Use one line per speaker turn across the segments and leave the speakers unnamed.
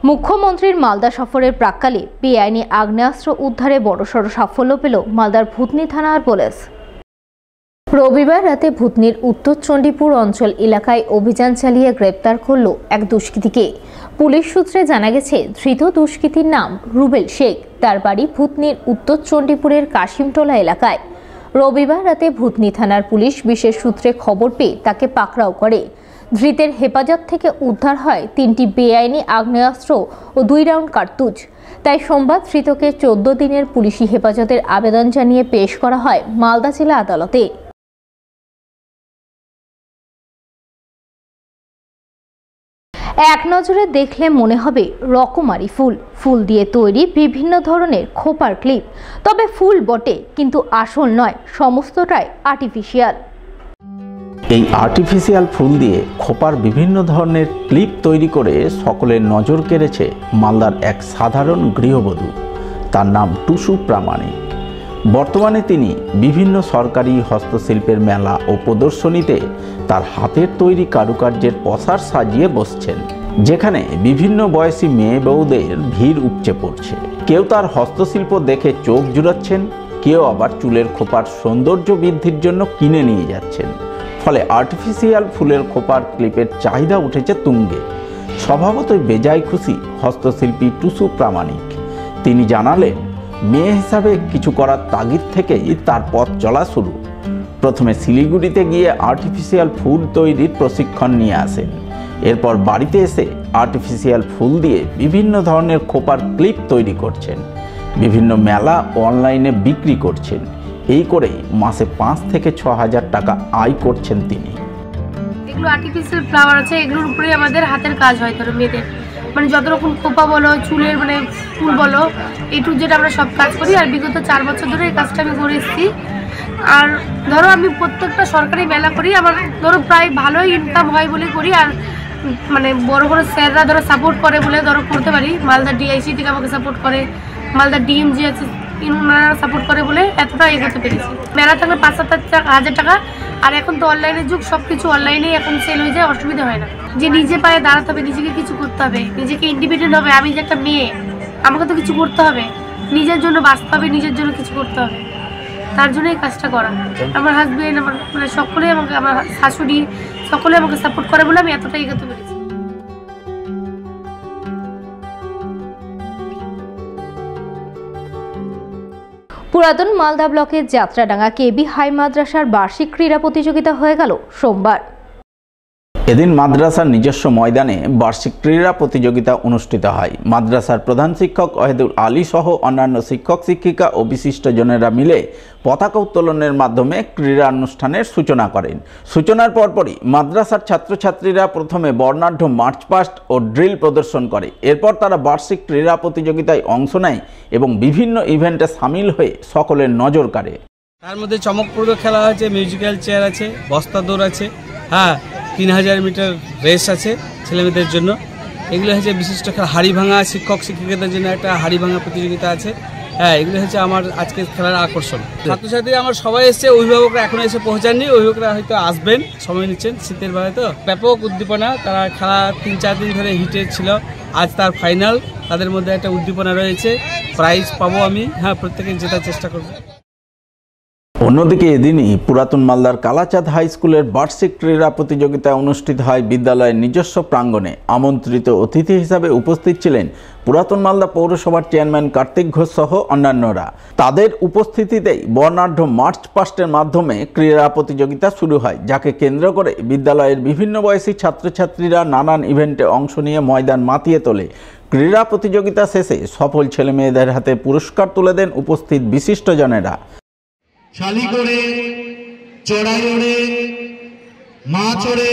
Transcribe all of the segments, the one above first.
মুখ্যমন্ত্রীর মালদা সফরের প্রাক্কালে বেআইনি আগ্নেয়াস্ত্র উদ্ধারে বড়সড় সাফল্য পেল মালদার ভূতনি থানার পুলিশ। রবিবার রাতে ভূতনির উত্তর চণ্ডীপুর অঞ্চল এলাকায় অভিযান চালিয়ে গ্রেপ্তার করল এক দুষ্কৃতীকে। পুলিশ সূত্রে জানা গেছে, ধৃত দুষ্কৃতীর নাম রুবেল শেখ। তার বাড়ি ভূতনির উত্তর চণ্ডীপুরের কাশিমটোলা এলাকায়। রবিবার রাতে ভূতনি থানার পুলিশ বিশেষ সূত্রে খবর পেয়ে তাকে পাকড়াও করে। ধৃতের হেফাজত থেকে উদ্ধার হয় 3টি বেআইনি আগ্নেয়াস্ত্র ও 2 রাউন্ড কার্তুজ। তাই সোমবার ধৃতকে 14 দিনের পুলিশি হেফাজতের আবেদন জানিয়ে পেশ করা হয় মালদা জেলা আদালতে। এক নজরে দেখলে মনে হবে রকমারি ফুল দিয়ে তৈরি বিভিন্ন ধরনের খোপার ক্লিপ। তবে ফুল বটে, কিন্তু আসল নয়, সমস্তটাই আর্টিফিশিয়াল।
এই আর্টিফিশিয়াল ফুল দিয়ে খোপার বিভিন্ন ধরনের ক্লিপ তৈরি করে সকলের নজর কেড়েছে মালদার এক সাধারণ গৃহবধূ। তার নাম টুসু প্রামাণিক। বর্তমানে তিনি বিভিন্ন সরকারি হস্তশিল্পের মেলা ও প্রদর্শনীতে তার হাতের তৈরি কারুকার্যের পসার সাজিয়ে বসছেন, যেখানে বিভিন্ন বয়সী মেয়ে বউদের ভিড় উপচে পড়ছে। কেউ তার হস্তশিল্প দেখে চোখ জুড়াচ্ছেন, কেউ আবার চুলের খোপার সৌন্দর্য বৃদ্ধির জন্য কিনে নিয়ে যাচ্ছেন। ফলে আর্টিফিশিয়াল ফুলের খোপার ক্লিপের চাহিদা উঠেছে তুঙ্গে। স্বভাবতই বেজায় খুশি হস্তশিল্পী টুসু প্রামাণিক। তিনি জানালেন, মেয়ে হিসাবে কিছু করার তাগিদ থেকেই তার পথ চলা শুরু। প্রথমে শিলিগুড়িতে গিয়ে আর্টিফিশিয়াল ফুল তৈরির প্রশিক্ষণ নিয়ে আসেন। এরপর বাড়িতে এসে আর্টিফিশিয়াল ফুল দিয়ে বিভিন্ন ধরনের খোপার ক্লিপ তৈরি করছেন, বিভিন্ন মেলা ও অনলাইনে বিক্রি করছেন। এই করে মাসে 5 থেকে 6 হাজার টাকা আয় করছেন তিনি।
এগুলো আর্টিফিশিয়াল ফ্লাওয়ার আছে, এগুলোর উপরে আমাদের হাতের কাজ হয়। ধরো মেয়েদের মানে যত রকম খোপা বলো, চুলের মানে ফুল বলো, এই টু যেটা আমরা সব কাজ করি। আর বিগত 4 বছর ধরে এই কাজটা আমি করে এসেছি। আর ধরো আমি প্রত্যেকটা সরকারি মেলা করি, আমার ধরো প্রায় ভালোই ইনকাম হয় বলে করি। আর মানে বড় বড় স্যাররা ধরো সাপোর্ট করে বলে ধরো করতে পারি। মালদা ডিআইসি থেকে আমাকে সাপোর্ট করে, মালদা ডিএমজি আছে, ওনারা সাপোর্ট করে বলে এতটা এগোতে পেরেছি। মেলা থাকলে 5-7 হাজার টাকা। আর এখন তো অনলাইনের যুগ, সব কিছু অনলাইনেই এখন সেল হয়ে যায়, অসুবিধা হয় না। যে নিজে পায়ে দাঁড়াতে হবে, নিজেকে কিছু করতে হবে, নিজেকে ইন্ডিপেন্ডেন্ট হবে। আমি যে একটা মেয়ে, আমাকে তো কিছু করতে হবে, নিজের জন্য বাঁচতে হবে, নিজের জন্য কিছু করতে হবে। তার জন্য এই কাজটা করা। আমার হাজবেন্ড, আমার মানে সকলেই আমাকে, আমার শাশুড়ি সকলে আমাকে সাপোর্ট করে বলে আমি এতটা এগোতে পেরেছি।
পুরাতন মালদা ব্লকের যাত্রাডাঙ্গা কেবি হাই মাদ্রাসার বার্ষিক ক্রীড়া প্রতিযোগিতা হয়ে গেল সোমবার।
এদিন মাদ্রাসার নিজস্ব ময়দানে বার্ষিক ক্রীড়া প্রতিযোগিতা অনুষ্ঠিত হয়। মাদ্রাসার প্রধান শিক্ষক ওয়াহিদুল আলী সহ অন্যান্য শিক্ষক শিক্ষিকা ও বিশিষ্টজনেরা মিলে পতাকা উত্তোলনের মাধ্যমে ক্রীড়া অনুষ্ঠানের সূচনা করেন। সূচনার পরপরই মাদ্রাসার ছাত্রছাত্রীরা প্রথমে বর্ণাঢ্য মার্চ পাস্ট ও ড্রিল প্রদর্শন করে। এরপর তারা বার্ষিক ক্রীড়া প্রতিযোগিতায় অংশ নেয় এবং বিভিন্ন ইভেন্টে সামিল হয়ে সকলের নজর কাড়ে।
তার মধ্যে চমকপ্রদ খেলা আছে, মিউজিক্যাল চেয়ার আছে, বস্তা দৌড় আছে, 3000 মিটার রেস আছে ছেলেমেয়েদের জন্য। এগুলো হচ্ছে বিশিষ্ট খেলা। হাড়ি ভাঙা, শিক্ষক শিক্ষিকাদের জন্য একটা হাড়ি ভাঙা প্রতিযোগিতা আছে। এগুলো হচ্ছে আমার আজকের খেলার আকর্ষণ। ছাত্রছাত্রী আমার সবাই এসছে, অভিভাবকরা এখনো এসে পৌঁছাননি। অভিভাবকরা হয়তো আসবেন, সময় নিচ্ছেন, শীতের বেলায় তো। ব্যাপক উদ্দীপনা, তারা খেলা 3-4 দিন ধরে হিটে ছিল, আজ তার ফাইনাল। তাদের মধ্যে একটা উদ্দীপনা রয়েছে, প্রাইজ পাবো আমি, প্রত্যেকে জেতার চেষ্টা করবো।
অন্যদিকে এদিনই পুরাতন মালদার কালাচাঁদ হাই স্কুলের বার্ষিক ক্রীড়া প্রতিযোগিতা অনুষ্ঠিত হয় বিদ্যালয়ের নিজস্ব প্রাঙ্গণে। আমন্ত্রিত অতিথি হিসাবে উপস্থিত ছিলেন পুরাতন মালদা পৌরসভার চেয়ারম্যান কার্তিক ঘোষ সহ অন্যান্যরা। তাদের উপস্থিতিতেই বর্ণাঢ্য মার্চ পাস্টের মাধ্যমে ক্রীড়া প্রতিযোগিতা শুরু হয়, যাকে কেন্দ্র করে বিদ্যালয়ের বিভিন্ন বয়সী ছাত্রছাত্রীরা নানান ইভেন্টে অংশ নিয়ে ময়দান মাতিয়ে তোলে। ক্রীড়া প্রতিযোগিতা শেষে সফল ছেলেমেয়েদের হাতে পুরস্কার তুলে দেন উপস্থিত বিশিষ্টজনেরা।
শালি করে, চড়াই ওড়ে, মাছ ওড়ে,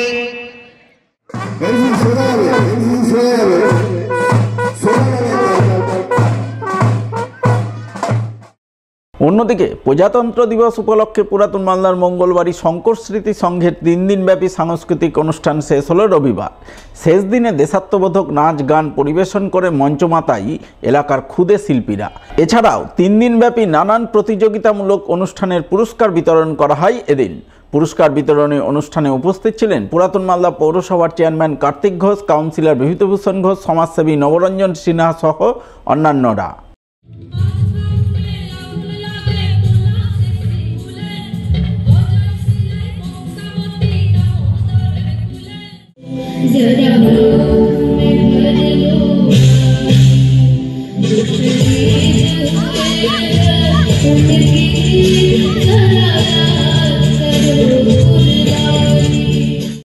অন্যদিকে প্রজাতন্ত্র দিবস উপলক্ষে পুরাতন মালদার মঙ্গলবাড়ি শঙ্কর স্মৃতি সংঘের 3 দিনব্যাপী সাংস্কৃতিক অনুষ্ঠান শেষ হলো রবিবার। শেষ দিনে দেশাত্মবোধক নাচ গান পরিবেশন করে মঞ্চমাতায় এলাকার ক্ষুদে শিল্পীরা। এছাড়াও 3 দিনব্যাপী নানান প্রতিযোগিতামূলক অনুষ্ঠানের পুরস্কার বিতরণ করা হয় এদিন। পুরস্কার বিতরণী অনুষ্ঠানে উপস্থিত ছিলেন পুরাতন মালদা পৌরসভার চেয়ারম্যান কার্তিক ঘোষ, কাউন্সিলর বিভূতিভূষণ ঘোষ, সমাজসেবী নবরঞ্জন সিনহা সহ অন্যান্যরা।
जरा